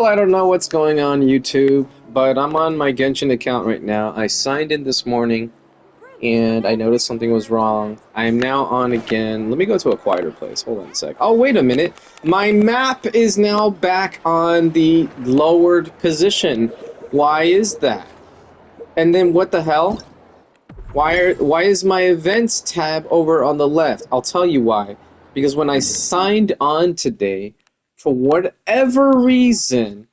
Well, I don't know what's going on YouTube, but I'm on my Genshin account right now. I signed in this morning, and I noticed something was wrong. I am now on again. Let me go to a quieter place. Hold on a sec. Oh, wait a minute. My map is now back on the lowered position. Why is that? And then what the hell? Why is my events tab over on the left? I'll tell you why. Because when I signed on today, for whatever reason,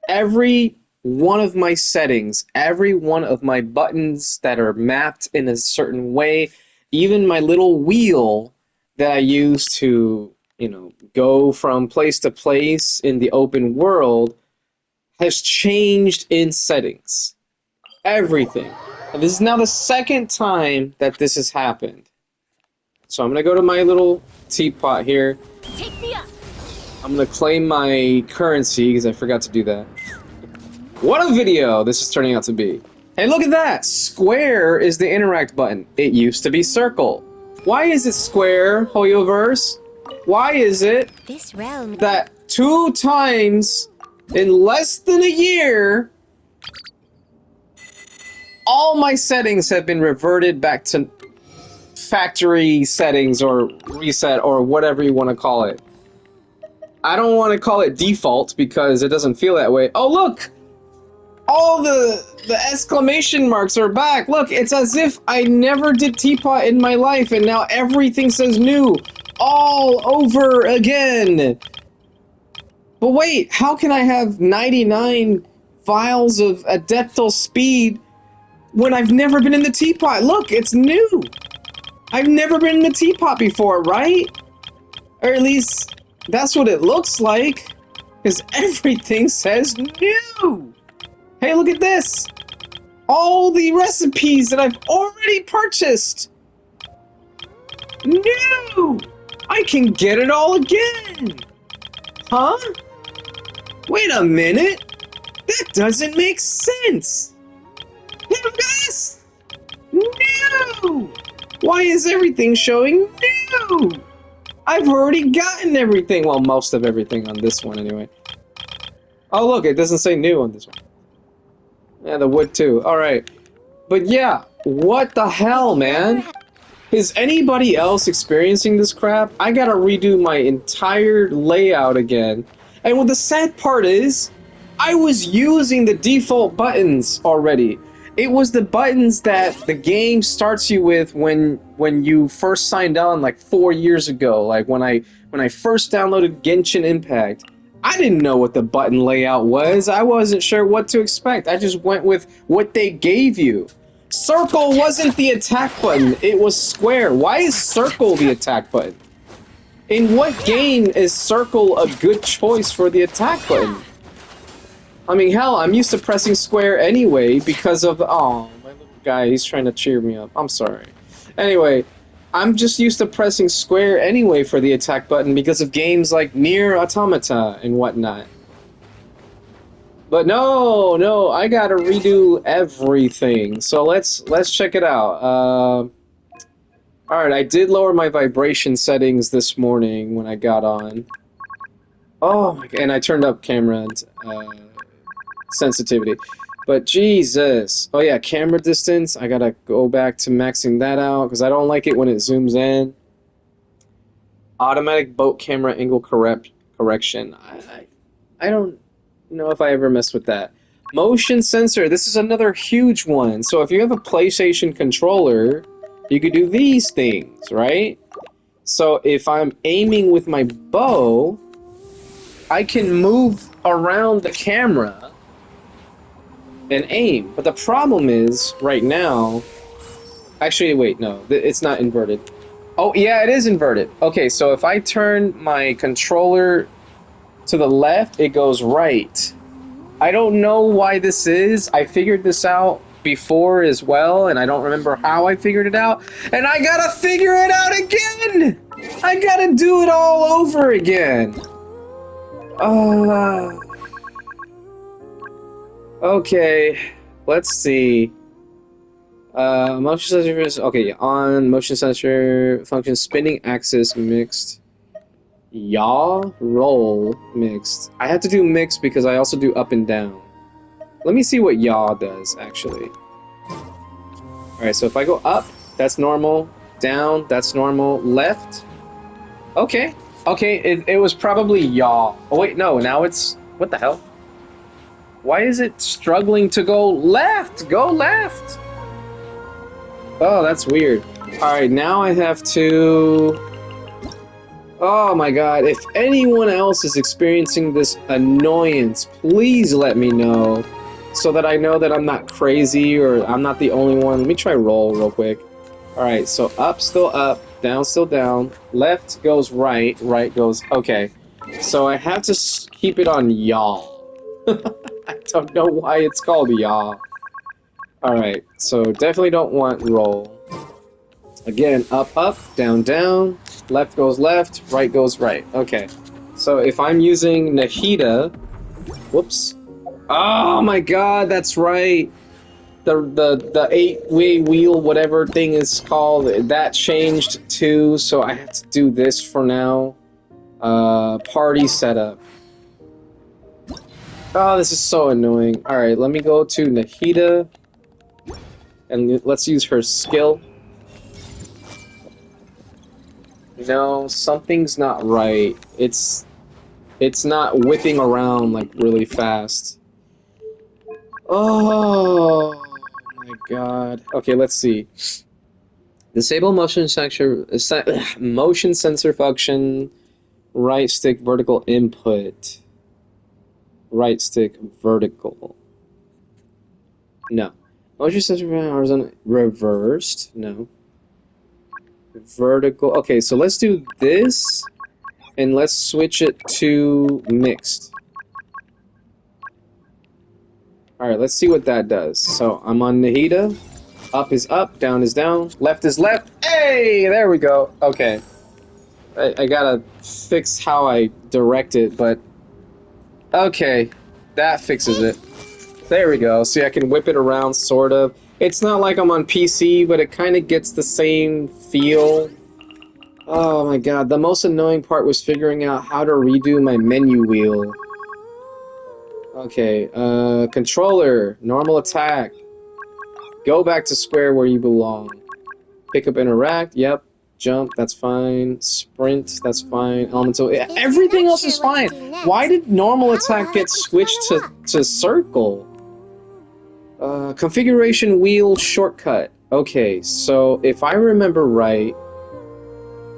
every one of my settings, every one of my buttons that are mapped in a certain way, even my little wheel that I use to, go from place to place in the open world has changed in settings. Everything. And this is now the second time that this has happened. So I'm going to go to my little teapot here. I'm going to claim my currency because I forgot to do that. What a video this is turning out to be. Hey, look at that! Square is the interact button. It used to be circle. Why is it square, Hoyoverse? Why is it that 2 times in less than a year, all my settings have been reverted back to factory settings or reset or whatever you want to call it? I don't want to call it default because it doesn't feel that way. Oh, look! All the exclamation marks are back. Look, it's as if I never did Teapot in my life and now everything says new. All over again. But wait, how can I have 99 vials of Adeptal speed when I've never been in the Teapot? Look, it's new. I've never been in the Teapot before, right? Or at least that's what it looks like. Because everything says new. Hey, look at this! All the recipes that I've already purchased! New! I can get it all again! Huh? Wait a minute! That doesn't make sense! Look at this! New! Why is everything showing new? I've already gotten everything! Well, most of everything on this one anyway. Oh look, it doesn't say new on this one. Yeah, the wood too. Alright. But yeah, what the hell, man? Is anybody else experiencing this crap? I gotta redo my entire layout again. And what the sad part is, I was using the default buttons already. It was the buttons that the game starts you with when you first signed on like 4 years ago. Like when I first downloaded Genshin Impact. I didn't know what the button layout was. I wasn't sure what to expect. I just went with what they gave you. Circle wasn't the attack button. It was square. Why is circle the attack button? In what game is circle a good choice for the attack button? I mean, hell, I'm used to pressing square anyway because of... Oh, my little guy, he's trying to cheer me up. I'm sorry. Anyway... I'm just used to pressing square anyway for the attack button because of games like Nier Automata and whatnot. But no, I gotta redo everything. So let's check it out. Alright, I did lower my vibration settings this morning when I got on. Oh, and I turned up camera sensitivity. But Jesus. Oh yeah, camera distance. I gotta go back to maxing that out because I don't like it when it zooms in. Automatic boat camera angle correction. I don't know if I ever messed with that. Motion sensor. This is another huge one. So if you have a PlayStation controller, you could do these things, right? So if I'm aiming with my bow, I can move around the camera and aim. But the problem is, right now... Actually, wait, no. It's not inverted. Oh, yeah, it is inverted. Okay, so if I turn my controller to the left, it goes right. I don't know why this is. I figured this out before as well, and I don't remember how I figured it out. And I gotta figure it out again! I gotta do it all over again. Okay, let's see. Motion sensor is okay. On motion sensor function spinning axis mixed. Yaw, roll, mixed. I have to do mixed because I also do up and down. Let me see what yaw does, actually. Alright, so if I go up, that's normal. Down, that's normal. Left. Okay. Okay, it was probably yaw. Oh wait, no, now it's... What the hell? Why is it struggling to go left? Go left! Oh, that's weird. Alright, now I have to... Oh my god, if anyone else is experiencing this annoyance, please let me know. So that I know that I'm not crazy or I'm not the only one. Let me try roll real quick. Alright, so up, still up, down, still down. Left goes right, right goes... Okay. So I have to keep it on yaw. I don't know why it's called yaw. Alright, so definitely don't want roll. Again, up, up, down, down. Left goes left, right goes right. Okay. So if I'm using Nahida... Whoops. Oh my god, that's right! The 8-way wheel, whatever thing is called, that changed too, so I have to do this for now. Party setup. Oh, this is so annoying. Alright, let me go to Nahida. And let's use her skill. No, something's not right. It's not whipping around like really fast. Oh my god. Okay, let's see. Disable motion sensor function. Right stick vertical input. Right stick vertical. No. Motion sensor horizontal reversed. No. Vertical. Okay, so let's do this, and let's switch it to mixed. Alright, let's see what that does. So, I'm on Nahida. Up is up, down is down, left is left. Hey! There we go. Okay. I gotta fix how I direct it, but... Okay. That fixes it. There we go. See, I can whip it around, sort of. It's not like I'm on PC, but it kind of gets the same feel. Oh my god, the most annoying part was figuring out how to redo my menu wheel. Okay, controller, normal attack. Go back to square where you belong. Pick up, interact, yep. Jump, that's fine. Sprint, that's fine. Elemental, everything else is fine. Why did normal attack get switched to circle? Configuration wheel shortcut. Okay, so if I remember right,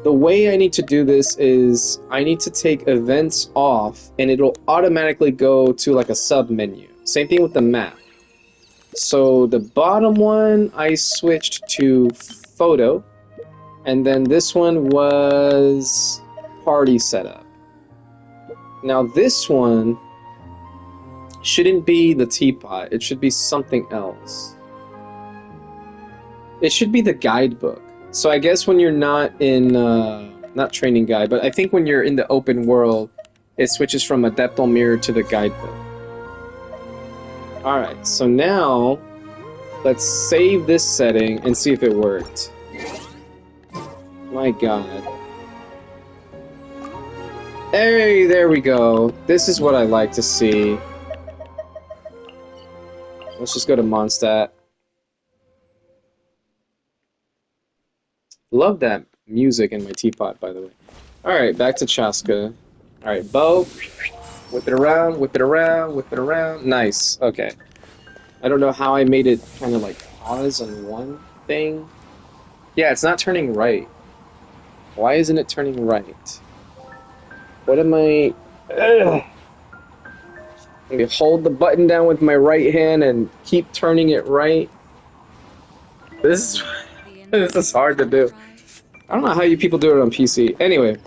the way I need to do this is I need to take events off and it'll automatically go to like a sub menu. Same thing with the map. So the bottom one I switched to photo, and then this one was party setup. Now this one shouldn't be the teapot, it should be something else. It should be the guidebook. So I guess when you're not in, not training guide, but I think when you're in the open world, it switches from Adeptal Mirror to the guidebook. Alright, so now, let's save this setting and see if it worked. My god. Hey, there we go. This is what I like to see. Let's just go to Mondstadt. Love that music in my teapot, by the way. Alright, back to Chaska. Alright, bow. Whip it around, whip it around, whip it around. Nice, okay. I don't know how I made it kind of like pause on one thing. Yeah, it's not turning right. Why isn't it turning right? What am I... Ugh. Let me hold the button down with my right hand and keep turning it right. This is hard to do. I don't know how you people do it on PC. Anyway.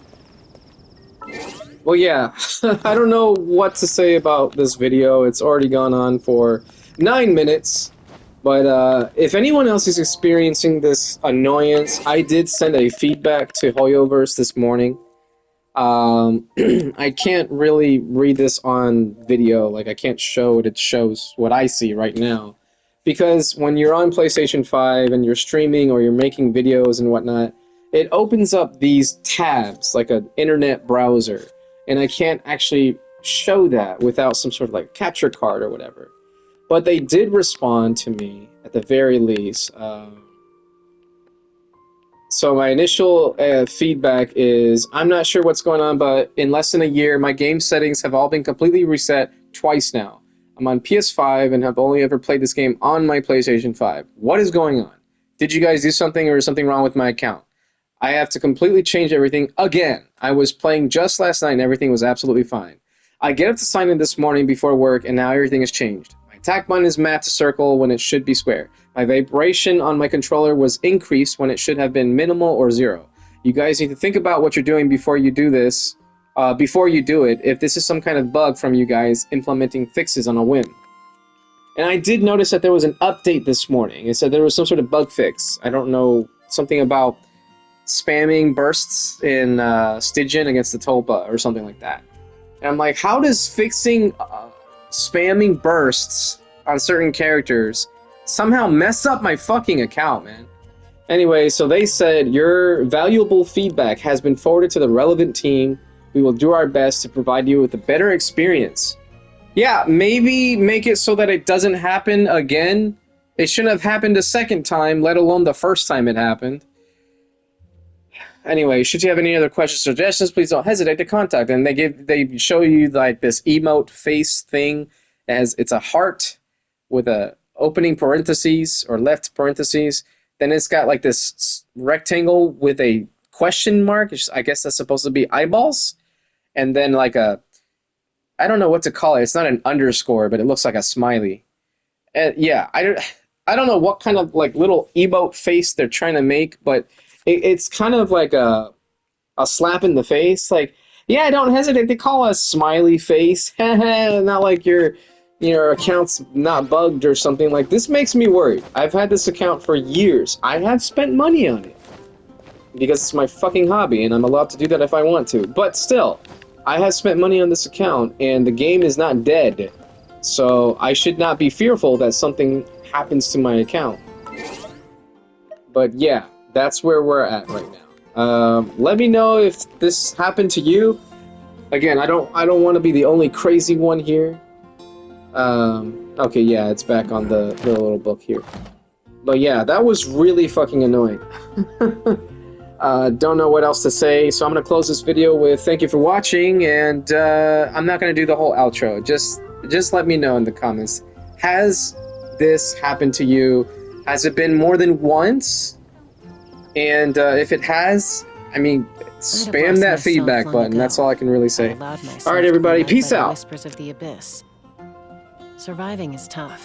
Well, yeah. I don't know what to say about this video. It's already gone on for 9 minutes. But if anyone else is experiencing this annoyance, I did send a feedback to Hoyoverse this morning. I can't really read this on video, like I can't show it shows what I see right now. Because when you're on PlayStation 5 and you're streaming or you're making videos and whatnot, it opens up these tabs like an internet browser, and I can't actually show that without some sort of like capture card or whatever. But they did respond to me at the very least. So my initial feedback is, I'm not sure what's going on, but in less than a year, my game settings have all been completely reset twice now. I'm on PS5 and have only ever played this game on my PlayStation 5. What is going on? Did you guys do something, or is something wrong with my account? I have to completely change everything again. I was playing just last night and everything was absolutely fine. I get up to sign in this morning before work and now everything has changed. My attack button is mapped to circle when it should be square. My vibration on my controller was increased when it should have been minimal or 0. You guys need to think about what you're doing before you do this. Before you do it, if this is some kind of bug from you guys implementing fixes on a whim. And I did notice that there was an update this morning. It said there was some sort of bug fix. I don't know, something about spamming bursts in Stygian against the Tulpa or something like that. And I'm like, how does fixing spamming bursts on certain characters somehow mess up my fucking account, man? Anyway, so they said, your valuable feedback has been forwarded to the relevant team. We will do our best to provide you with a better experience. Yeah, maybe make it so that it doesn't happen again. It shouldn't have happened a second time, let alone the first time it happened. Anyway, should you have any other questions or suggestions, please don't hesitate to contact them. They show you like this emote face thing, as it's a heart with a opening parentheses or left parentheses. Then it's got like this rectangle with a question mark. I guess that's supposed to be eyeballs. And then like a, I don't know what to call it. It's not an underscore, but it looks like a smiley. Yeah, I don't know what kind of like little emote face they're trying to make, but it's kind of like a slap in the face. Like, yeah, don't hesitate to call us smiley face. Not like your account's not bugged or something. Like, this makes me worried. I've had this account for years. I have spent money on it because it's my fucking hobby and I'm allowed to do that if I want to. But still, I have spent money on this account and the game is not dead. So I should not be fearful that something happens to my account. But yeah, that's where we're at right now. Let me know if this happened to you. Again, I don't want to be the only crazy one here. Okay, yeah, it's back on the little book here. But yeah, that was really fucking annoying. Don't know what else to say, so I'm going to close this video with thank you for watching, and I'm not going to do the whole outro. Just let me know in the comments. Has this happened to you? Has it been more than once? And if it has, I mean, spam that feedback button. That's all I can really say. Alright, everybody, peace out. Whispers of the abyss. Surviving is tough.